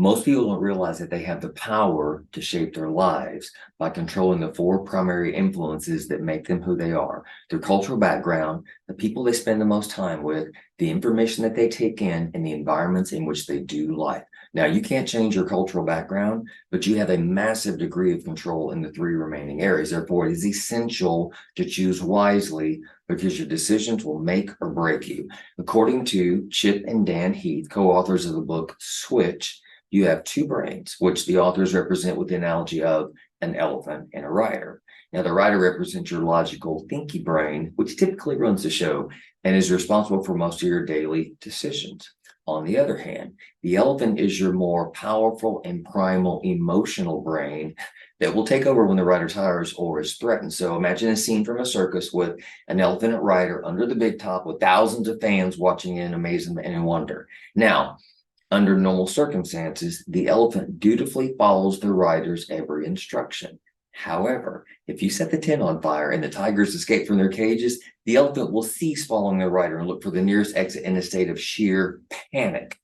Most people don't realize that they have the power to shape their lives by controlling the four primary influences that make them who they are: their cultural background, the people they spend the most time with, the information that they take in, and the environments in which they do life. Now, you can't change your cultural background, but you have a massive degree of control in the three remaining areas. Therefore, it is essential to choose wisely because your decisions will make or break you. According to Chip and Dan Heath, co-authors of the book Switch, you have two brains, which the authors represent with the analogy of an elephant and a rider. Now, the rider represents your logical, thinky brain, which typically runs the show and is responsible for most of your daily decisions. On the other hand, the elephant is your more powerful and primal emotional brain that will take over when the rider tires or is threatened. So imagine a scene from a circus with an elephant rider under the big top with thousands of fans watching in amazement and in wonder. Now, under normal circumstances, the elephant dutifully follows the rider's every instruction. However, if you set the tent on fire and the tigers escape from their cages, the elephant will cease following the rider and look for the nearest exit in a state of sheer panic.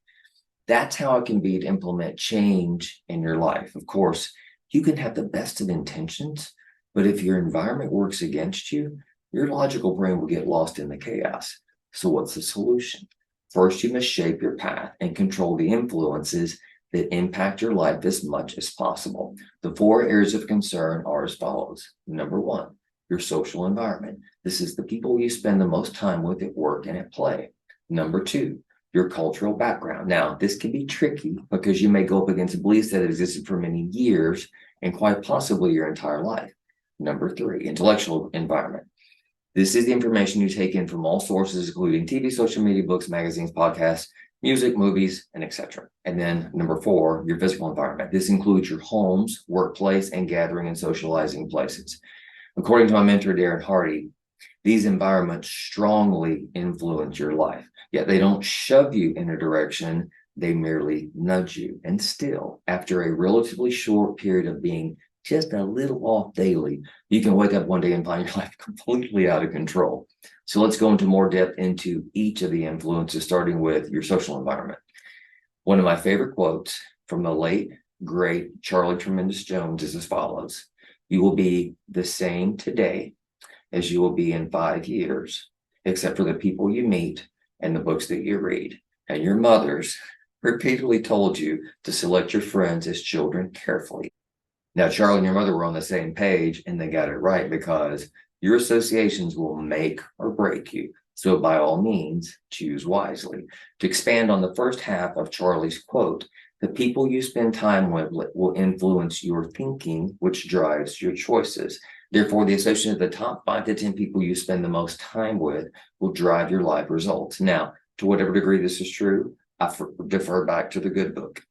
That's how it can be to implement change in your life. Of course, you can have the best of intentions, but if your environment works against you, your logical brain will get lost in the chaos. So what's the solution? First, you must shape your path and control the influences that impact your life as much as possible. The four areas of concern are as follows. Number one, your social environment. This is the people you spend the most time with at work and at play. Number two, your cultural background. Now, this can be tricky because you may go up against beliefs that have existed for many years and quite possibly your entire life. Number three, intellectual environment. This is the information you take in from all sources, including TV, social media, books, magazines, podcasts, music, movies, and etc. And then number four, your physical environment. This includes your homes, workplace, and gathering and socializing places. According to my mentor, Darren Hardy, these environments strongly influence your life, yet they don't shove you in a direction, they merely nudge you. And still, after a relatively short period of being just a little off daily, you can wake up one day and find your life completely out of control. So let's go into more depth into each of the influences, starting with your social environment. One of my favorite quotes from the late, great Charlie Tremendous Jones is as follows: "You will be the same today as you will be in 5 years, except for the people you meet and the books that you read." And your mothers repeatedly told you to select your friends as children carefully. Now, Charlie and your mother were on the same page, and they got it right, because your associations will make or break you. So by all means, choose wisely. To expand on the first half of Charlie's quote, the people you spend time with will influence your thinking, which drives your choices. Therefore, the association of the top 5 to 10 people you spend the most time with will drive your life results. Now, to whatever degree this is true, I defer back to the good book.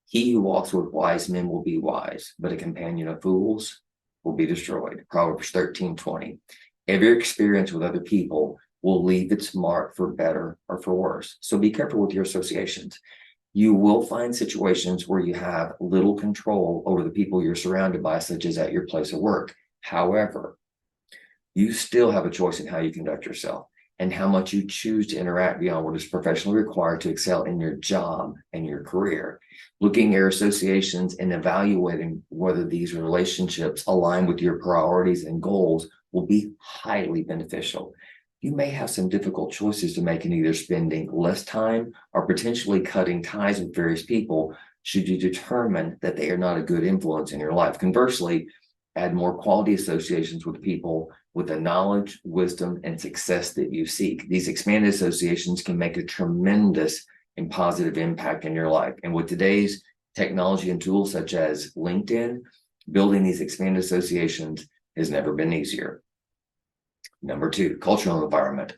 He who walks with wise men will be wise, but a companion of fools will be destroyed. Proverbs 13:20. Every experience with other people will leave its mark for better or for worse. So be careful with your associations. You will find situations where you have little control over the people you're surrounded by, such as at your place of work. However, you still have a choice in how you conduct yourself and how much you choose to interact beyond what is professionally required to excel in your job and your career. Looking at your associations and evaluating whether these relationships align with your priorities and goals will be highly beneficial. You may have some difficult choices to make in either spending less time or potentially cutting ties with various people should you determine that they are not a good influence in your life. Conversely, add more quality associations with people with the knowledge, wisdom, and success that you seek. These expanded associations can make a tremendous and positive impact in your life. And with today's technology and tools such as LinkedIn, building these expanded associations has never been easier. Number 2, cultural environment.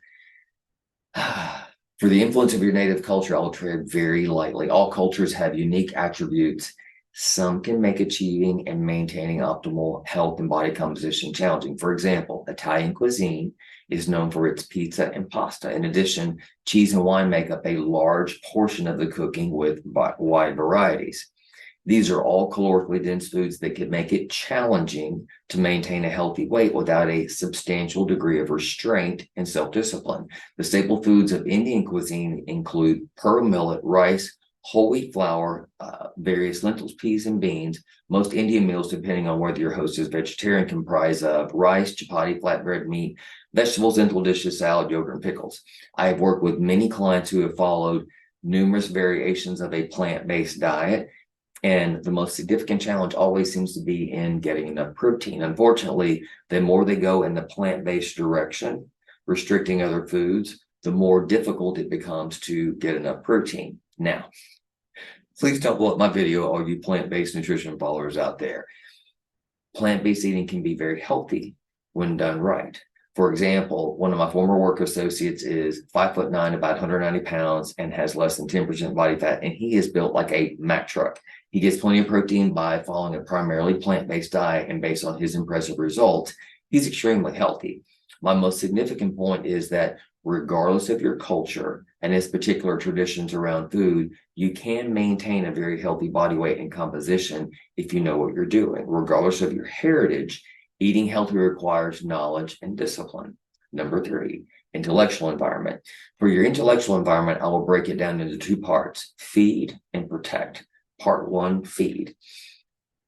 For the influence of your native culture, I'll tread very lightly. All cultures have unique attributes. Some can make achieving and maintaining optimal health and body composition challenging. For example, Italian cuisine is known for its pizza and pasta. In addition, cheese and wine make up a large portion of the cooking with wide varieties. These are all calorically dense foods that can make it challenging to maintain a healthy weight without a substantial degree of restraint and self-discipline. The staple foods of Indian cuisine include pearl millet, rice, whole wheat flour, various lentils, peas, and beans. Most Indian meals, depending on whether your host is vegetarian, comprise of rice, chapati, flatbread, meat, vegetables, lentil dishes, salad, yogurt, and pickles. I have worked with many clients who have followed numerous variations of a plant-based diet, and the most significant challenge always seems to be in getting enough protein. Unfortunately, the more they go in the plant-based direction, restricting other foods, the more difficult it becomes to get enough protein. Now, please don't blow up my video, all you plant-based nutrition followers out there. Plant-based eating can be very healthy when done right. For example, one of my former work associates is 5'9", about 190 pounds, and has less than 10% body fat, and he is built like a Mack truck. He gets plenty of protein by following a primarily plant-based diet, and based on his impressive results, he's extremely healthy. My most significant point is that regardless of your culture and its particular traditions around food, you can maintain a very healthy body weight and composition if you know what you're doing. Regardless of your heritage, eating healthy requires knowledge and discipline. Number 3, intellectual environment. For your intellectual environment, I will break it down into 2 parts: feed and protect. Part 1, feed.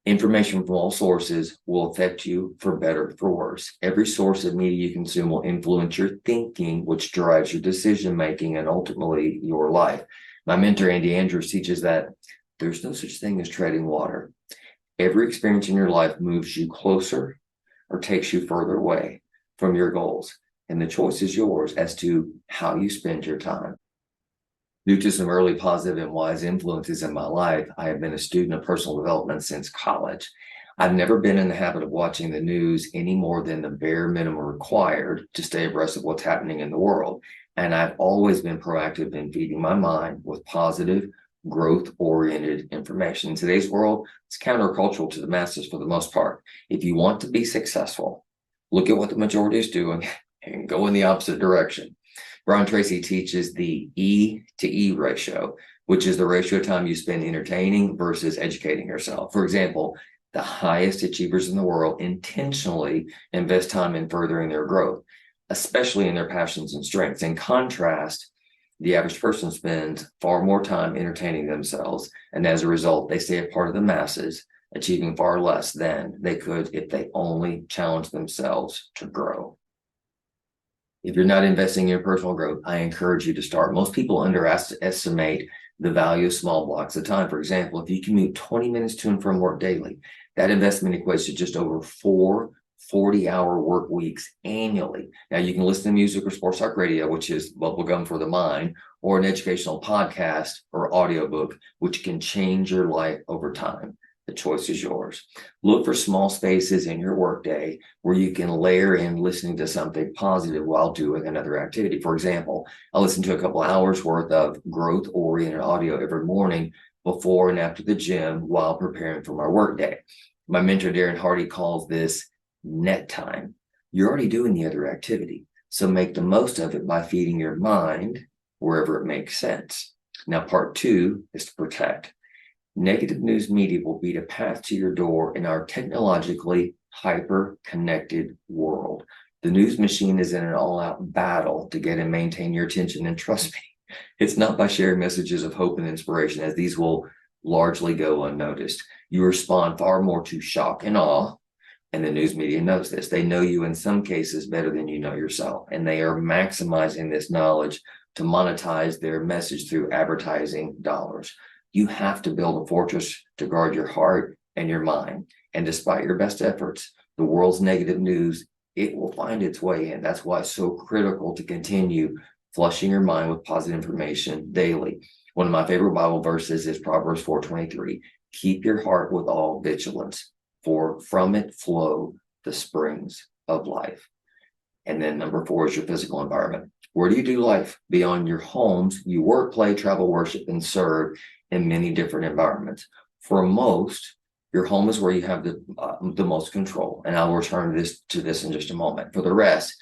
Information from all sources will affect you for better or for worse. Every source of media you consume will influence your thinking, which drives your decision making and ultimately your life. My mentor, Andy Andrews, teaches that there's no such thing as treading water. Every experience in your life moves you closer or takes you further away from your goals, and the choice is yours as to how you spend your time. Due to some early positive and wise influences in my life, I have been a student of personal development since college. I've never been in the habit of watching the news any more than the bare minimum required to stay abreast of what's happening in the world. And I've always been proactive in feeding my mind with positive, growth-oriented information. In today's world, it's countercultural to the masses for the most part. If you want to be successful, look at what the majority is doing and go in the opposite direction. Brian Tracy teaches the E to E ratio, which is the ratio of time you spend entertaining versus educating yourself. For example, the highest achievers in the world intentionally invest time in furthering their growth, especially in their passions and strengths. In contrast, the average person spends far more time entertaining themselves, and as a result, they stay a part of the masses, achieving far less than they could if they only challenge themselves to grow. If you're not investing in your personal growth, I encourage you to start. Most people underestimate the value of small blocks of time. For example, if you commute 20 minutes to and from work daily, that investment equates to just over 4 40-hour work weeks annually. Now, you can listen to music or sports talk radio, which is bubblegum for the mind, or an educational podcast or audiobook, which can change your life over time. The choice is yours. Look for small spaces in your workday where you can layer in listening to something positive while doing another activity. For example, I listen to a couple hours worth of growth-oriented audio every morning before and after the gym while preparing for my workday. My mentor, Darren Hardy, calls this net time. You're already doing the other activity, so make the most of it by feeding your mind wherever it makes sense. Now, part 2 is to protect. Negative news media will beat a path to your door in our technologically hyper-connected world. The news machine is in an all-out battle to get and maintain your attention, and trust me, it's not by sharing messages of hope and inspiration, as these will largely go unnoticed. You respond far more to shock and awe, and the news media knows this. They know you in some cases better than you know yourself, and they are maximizing this knowledge to monetize their message through advertising dollars. You have to build a fortress to guard your heart and your mind. And despite your best efforts, the world's negative news, it will find its way in. That's why it's so critical to continue flushing your mind with positive information daily. One of my favorite Bible verses is Proverbs 4:23. Keep your heart with all vigilance, for from it flow the springs of life. And then number 4 is your physical environment. Where do you do life? Beyond your homes, you work, play, travel, worship, and serve in many different environments. For most, your home is where you have the most control, and I'll return to this in just a moment. For the rest,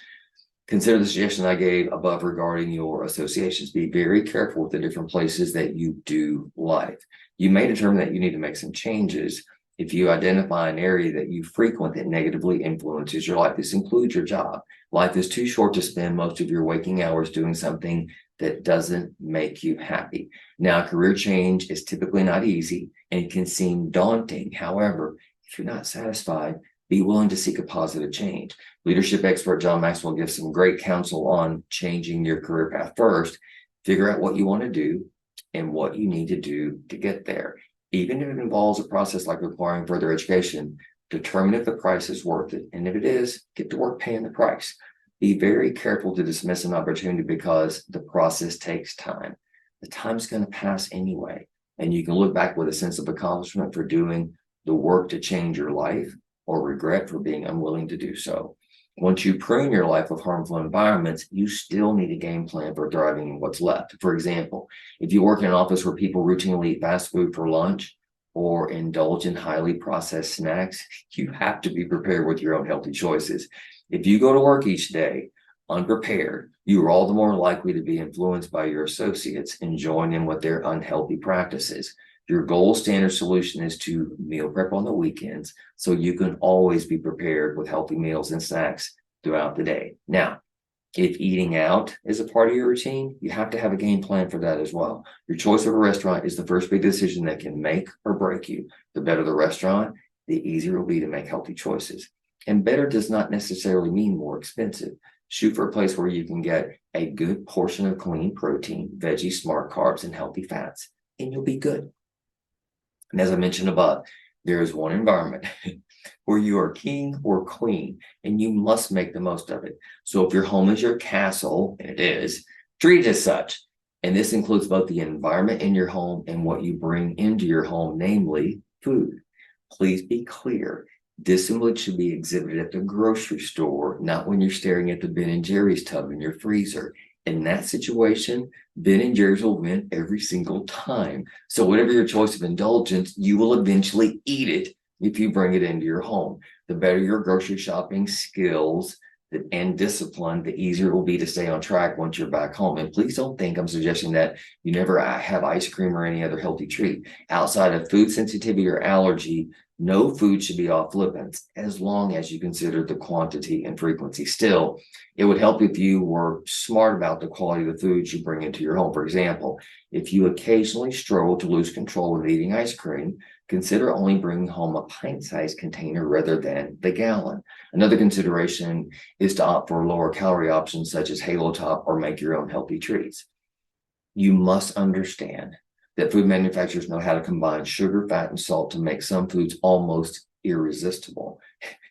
consider the suggestion I gave above regarding your associations. Be very careful with the different places that you do life. You may determine that you need to make some changes if you identify an area that you frequent that negatively influences your life. This includes your job. Life is too short to spend most of your waking hours doing something that doesn't make you happy. Now, career change is typically not easy and it can seem daunting. However, if you're not satisfied, be willing to seek a positive change. Leadership expert John Maxwell gives some great counsel on changing your career path. First, figure out what you want to do and what you need to do to get there. Even if it involves a process like requiring further education, determine if the price is worth it. And if it is, get to work paying the price. Be very careful to dismiss an opportunity because the process takes time. The time's going to pass anyway. And you can look back with a sense of accomplishment for doing the work to change your life or regret for being unwilling to do so. Once you prune your life of harmful environments, you still need a game plan for thriving in what's left. For example, if you work in an office where people routinely eat fast food for lunch or indulge in highly processed snacks, you have to be prepared with your own healthy choices. If you go to work each day unprepared, you are all the more likely to be influenced by your associates and join in with their unhealthy practices. Your gold standard solution is to meal prep on the weekends so you can always be prepared with healthy meals and snacks throughout the day. Now, if eating out is a part of your routine, you have to have a game plan for that as well. Your choice of a restaurant is the first big decision that can make or break you. The better the restaurant, the easier it will be to make healthy choices. And better does not necessarily mean more expensive. Shoot for a place where you can get a good portion of clean protein, veggies, smart carbs, and healthy fats, and you'll be good. And as I mentioned above, there is one environment where you are king or queen, and you must make the most of it. So if your home is your castle, and it is, treat it as such. And this includes both the environment in your home and what you bring into your home, namely food. Please be clear. This image should be exhibited at the grocery store, not when you're staring at the Ben & Jerry's tub in your freezer. In that situation, Ben & Jerry's will win every single time. So whatever your choice of indulgence, you will eventually eat it if you bring it into your home. The better your grocery shopping skills and discipline, the easier it will be to stay on track once you're back home. And please don't think I'm suggesting that you never have ice cream or any other healthy treat. Outside of food sensitivity or allergy, no food should be off limits as long as you consider the quantity and frequency. Still, it would help if you were smart about the quality of the foods you bring into your home. For example, if you occasionally struggle to lose control with eating ice cream, consider only bringing home a pint-sized container rather than the gallon. Another consideration is to opt for lower calorie options such as Halo Top or make your own healthy treats. You must understand that food manufacturers know how to combine sugar, fat, and salt to make some foods almost irresistible.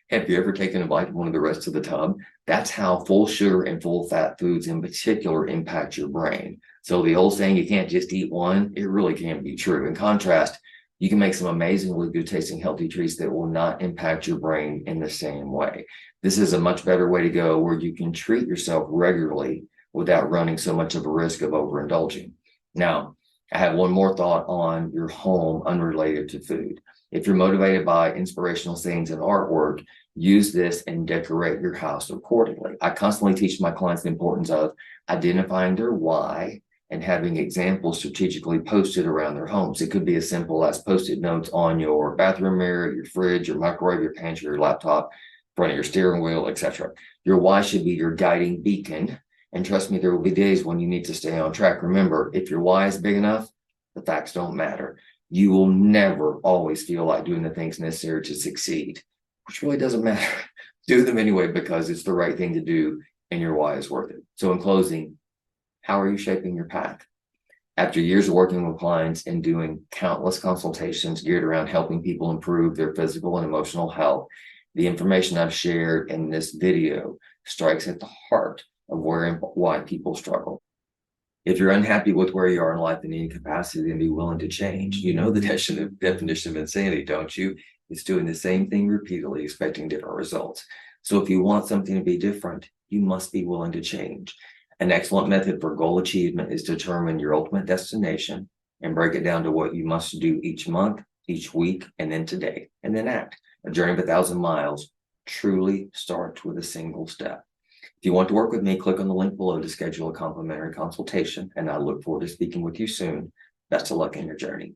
Have you ever taken a bite of one of the rest of the tub? That's how full sugar and full fat foods in particular impact your brain. So the old saying, you can't just eat one, it really can't be true. In contrast, you can make some amazingly good tasting healthy treats that will not impact your brain in the same way. This is a much better way to go where you can treat yourself regularly without running so much of a risk of overindulging. Now, I have one more thought on your home unrelated to food. If you're motivated by inspirational scenes and artwork, use this and decorate your house accordingly. I constantly teach my clients the importance of identifying their why and having examples strategically posted around their homes. It could be as simple as Post-it notes on your bathroom mirror, your fridge, your microwave, your pantry, your laptop, in front of your steering wheel, etc. Your why should be your guiding beacon. And trust me, there will be days when you need to stay on track. Remember, if your why is big enough, the facts don't matter. You will never always feel like doing the things necessary to succeed, which really doesn't matter. Do them anyway because it's the right thing to do and your why is worth it. So in closing, how are you shaping your path? After years of working with clients and doing countless consultations geared around helping people improve their physical and emotional health, the information I've shared in this video strikes at the heart of where and why people struggle. If you're unhappy with where you are in life in any capacity, then be willing to change. You know the definition of insanity, don't you? It's doing the same thing repeatedly, expecting different results. So if you want something to be different, you must be willing to change. An excellent method for goal achievement is to determine your ultimate destination and break it down to what you must do each month, each week, and then today, and then act. A journey of 1,000 miles truly starts with a single step. If you want to work with me, click on the link below to schedule a complimentary consultation, and I look forward to speaking with you soon. Best of luck in your journey.